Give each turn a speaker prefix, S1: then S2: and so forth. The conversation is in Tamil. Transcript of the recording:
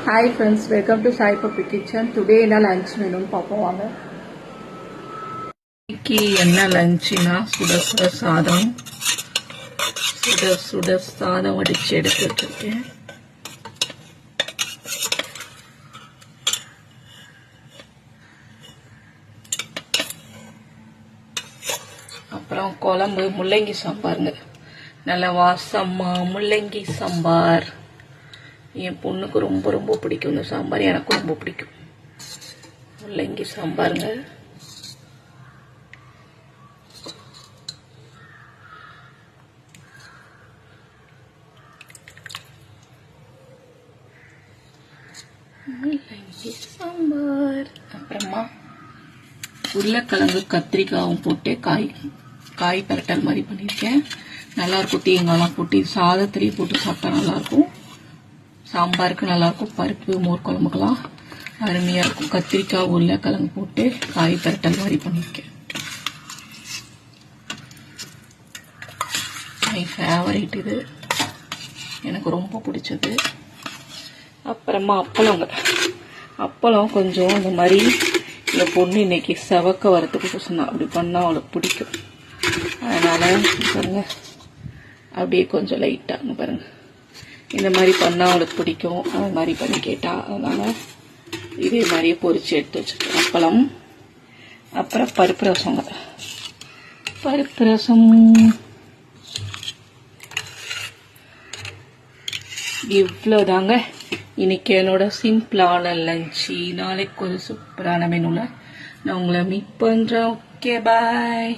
S1: Hi friends, welcome to Sai Puppy Kitchen. Today in a lunch menu பாப்போம் வாங்க.
S2: இன்னைக்கு என்ன லஞ்ச்னா சுட சாதம் வடிச்சு எடுத்து வச்சிருக்கேன். அப்புறம் குழம்பு முள்ளங்கி சாம்பாருங்க. நல்ல வாசமா முள்ளங்கி சாம்பார். என் பொண்ணுக்கு ரொம்ப ரொம்ப பிடிக்கும் இந்த சாம்பார், எனக்கு ரொம்ப பிடிக்கும். முள்ளங்கி சாம்பாருங்க. முள்ளங்கி சாம்பார். அப்புறமா உருளைக்கிழங்கு கத்திரிக்காயும் போட்டு காய் பரட்டல் மாதிரி பண்ணியிருக்கேன். நல்லாயிருக்கும். தேங்காய்லாம் போட்டு சாதத்திலேயே போட்டு சாப்பிட்டா நல்லாயிருக்கும். சாம்பாருக்கு நல்லாயிருக்கும். பருப்பு மோர் குழம்புக்கெல்லாம் அருமையாக இருக்கும். கத்திரிக்காய் உருளைக்கிழங்கு போட்டு காய் பரட்டல் மாதிரி பண்ணியிருக்கேன். மை ஃபேவரைட் இது, எனக்கு ரொம்ப பிடிச்சது. அப்புறமா அப்பளம் கொஞ்சம் இந்த மாதிரி இந்த பொண்ணு இன்னைக்கு செவக்க வரத்துக்கு சொன்னா, அப்படி பண்ணால் அவளுக்கு பிடிக்கும். அதனால் பாருங்க, அப்படியே கொஞ்சம் லைட்டாக பாருங்க, இந்த மாதிரி பண்ணால் அவளுக்கு பிடிக்கும். அது மாதிரி பண்ணி கேட்டா, அதனால் இதே மாதிரியே பொரிச்சு எடுத்து வச்சுருக்கேன் அப்பளம். அப்புறம் பருப்பு ரசம் இவ்வளோதாங்க இன்னைக்கு என்னோட சிம்பிளான லஞ்சு. நாளைக்கு ஒரு சூப்பரான மெனுவில் நான் உங்களை மீட் பண்ணுறேன். ஓகே, பாய்.